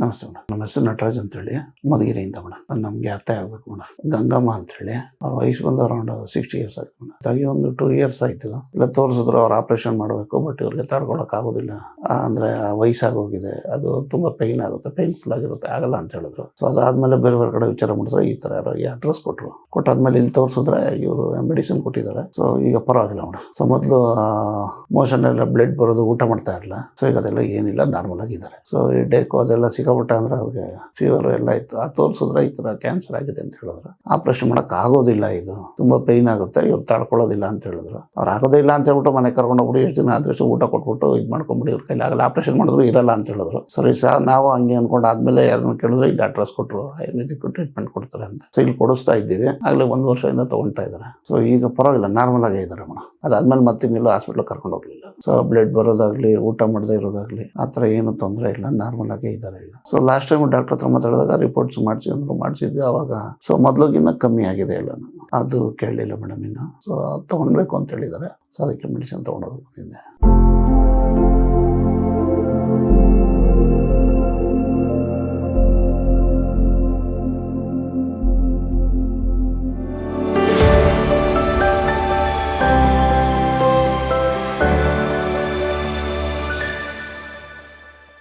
ನಮಸ್ತೆ ಮೇಡಮ್. ನಮ್ಮ ಹೆಸರು ನಟರಾಜ್ ಅಂತೇಳಿ, ಮಧುಗಿರಿಯಿಂದ ಮೇಡಮ್. ನಮಗೆ ಅತ್ತೆ ಆಗಬೇಕು ಮೇಡಮ್, ಗಂಗಮ್ಮ ಅಂತೇಳಿ. ಅವ್ರ ವಯಸ್ಸು ಬಂದು ಅರೌಂಡ್ 60 years ಆಯ್ತು ಮೇಡಮ್. ಹಾಗೆ ಒಂದು 2 years ಆಯ್ತು. ಇಲ್ಲ ತೋರಿಸಿದ್ರು ಅವ್ರು ಆಪರೇಷನ್ ಮಾಡಬೇಕು, ಬಟ್ ಇವ್ರಿಗೆ ತಡ್ಕೊಳಕ್ ಆಗೋದಿಲ್ಲ. ಅಂದ್ರೆ ವಯಸ್ಸಾಗೋಗಿದೆ, ಅದು ತುಂಬಾ ಪೈನ್ ಆಗುತ್ತೆ, ಪೈನ್ಫುಲ್ ಆಗಿರುತ್ತೆ, ಆಗಲ್ಲ ಅಂತ ಹೇಳಿದ್ರು. ಸೊ ಅದಾದ್ಮೇಲೆ ಬೇರೆ ಬೇರೆ ಕಡೆ ವಿಚಾರ ಮಾಡಿದ್ರೆ ಈ ತರ ಯಾರೋ ಈ ಅಡ್ರೆಸ್ ಕೊಟ್ಟಾದ್ಮೇಲೆ ಇಲ್ಲಿ ತೋರಿಸಿದ್ರೆ ಇವರು ಮೆಡಿಸಿನ್ ಕೊಟ್ಟಿದ್ದಾರೆ. ಸೊ ಈಗ ಪರವಾಗಿಲ್ಲ ಮೇಡಮ್. ಸೊ ಮೊದಲು ಮೋಷನ್ ಎಲ್ಲ ಬ್ಲಡ್ ಬರೋದು, ಊಟ ಮಾಡ್ತಾ ಇರಲಿಲ್ಲ. ಸೊ ಈಗ ಅದೆಲ್ಲ ಏನಿಲ್ಲ, ನಾರ್ಮಲ್ ಆಗಿದ್ದಾರೆ. ಸೊ ಈ ಡೇಕು ಅದೆಲ್ಲ ಸಿಕ್ಕಾಬಿಟ್ಟ ಅಂದ್ರೆ ಅವ್ರಿಗೆ ಫೀವರ್ ಎಲ್ಲ ಇತ್ತು. ಅದು ತೋರಿಸಿದ್ರೆ ಈ ತರ ಕ್ಯಾನ್ಸರ್ ಆಗಿದೆ ಅಂತ ಹೇಳಿದ್ರು. ಆಪರೇಷನ್ ಮಾಡಕ್ ಆಗೋದಿಲ್ಲ, ಇದು ತುಂಬಾ ಪೈನ್ ಆಗುತ್ತೆ, ಇವ್ರು ತಡ್ಕೊಳ್ಳೋದಿಲ್ಲ ಅಂತ ಹೇಳಿದ್ರು. ಅವ್ರು ಆಗೋದೇ ಇಲ್ಲ ಅಂತ ಹೇಳ್ಬಿಟ್ಟು ಮನೆ ಕರ್ಕೊಂಡು ಹೋಗ್ಬಿಟ್ಟು ಎಷ್ಟು ದಿನ ಆದ್ರೆ ಊಟ ಕೊಟ್ಬಿಟ್ಟು ಇದು ಮಾಡ್ಕೊಂಬಿಡಿ, ಇವ್ರ ಕೈಲಿ ಆಗಲ್ಲ, ಆಪರೇಷನ್ ಮಾಡಿದ್ರು ಇರಲ್ಲ ಅಂತ ಹೇಳಿದ್ರು. ಸರಿ ಸರ್, ನಾವು ಹಂಗೆ ಅನ್ಕೊಂಡು ಆದ್ಮೇಲೆ ಯಾರನ್ನ ಕೇಳಿದ್ರೆ ಇಲ್ಲಿ ಅಡ್ರೆಸ್ ಕೊಟ್ಟರು, ಆಯುರ್ವೇದಿಕ್ ಟ್ರೀಟ್ಮೆಂಟ್ ಕೊಡ್ತಾರೆ ಅಂತ. ಸೊ ಇಲ್ಲಿ ಕೊಡಿಸ್ತಾ ಇದ್ದೀವಿ, ಆಗ್ಲೇ 1 ವರ್ಷದಿಂದ ತಗೊಳ್ತಾ ಇದ್ದಾರೆ. ಸೊ ಈಗ ಪರವಾಗಿಲ್ಲ, ನಾರ್ಮಲ್ ಆಗೇ ಇದ್ದಾರೆ ಮೇಡಮ್. ಅದಾದ್ಮೇಲೆ ಮತ್ತೆ ಇನ್ನೆಲ್ಲೂ ಹಾಸ್ಪಿಟ್ಲ್ ಕರ್ಕೊಂಡು ಹೋಗ್ಲಿಲ್ಲ. ಸೊ ಬ್ಲಡ್ ಬರೋದಾಗ್ಲಿ, ಊಟ ಮಾಡದೇ ಇರೋದಾಗ್ಲಿ, ಆ ಥರ ಏನು ತೊಂದರೆ ಇಲ್ಲ, ನಾರ್ಮಲ್ ಆಗೇ ಇದ್ದಾರೆ ಈಗ. ಸೊ ಲಾಸ್ಟ್ ಟೈಮ್ ಡಾಕ್ಟರ್ ಹತ್ರ ಮಾತಾಡಿದಾಗ ರಿಪೋರ್ಟ್ಸ್ ಮಾಡಿಸಿದ್ವಿ ಅವಾಗ. ಸೊ ಮೊದಲಿಗಿನ್ನ ಕಮ್ಮಿ ಆಗಿದೆ ಎಲ್ಲ, ಅದು ಕೇಳಲಿಲ್ಲ ಮೇಡಮ್ ಇನ್ನು. ಸೊ ತಗೊಳ್ಬೇಕು ಅಂತ ಹೇಳಿದ್ದಾರೆ. ಸೊ ಅದಕ್ಕೆ ಮೆಡಿಸಿನ್ ತಗೊಂಡೋಗಿ ಬಂದಿದ್ದೆ.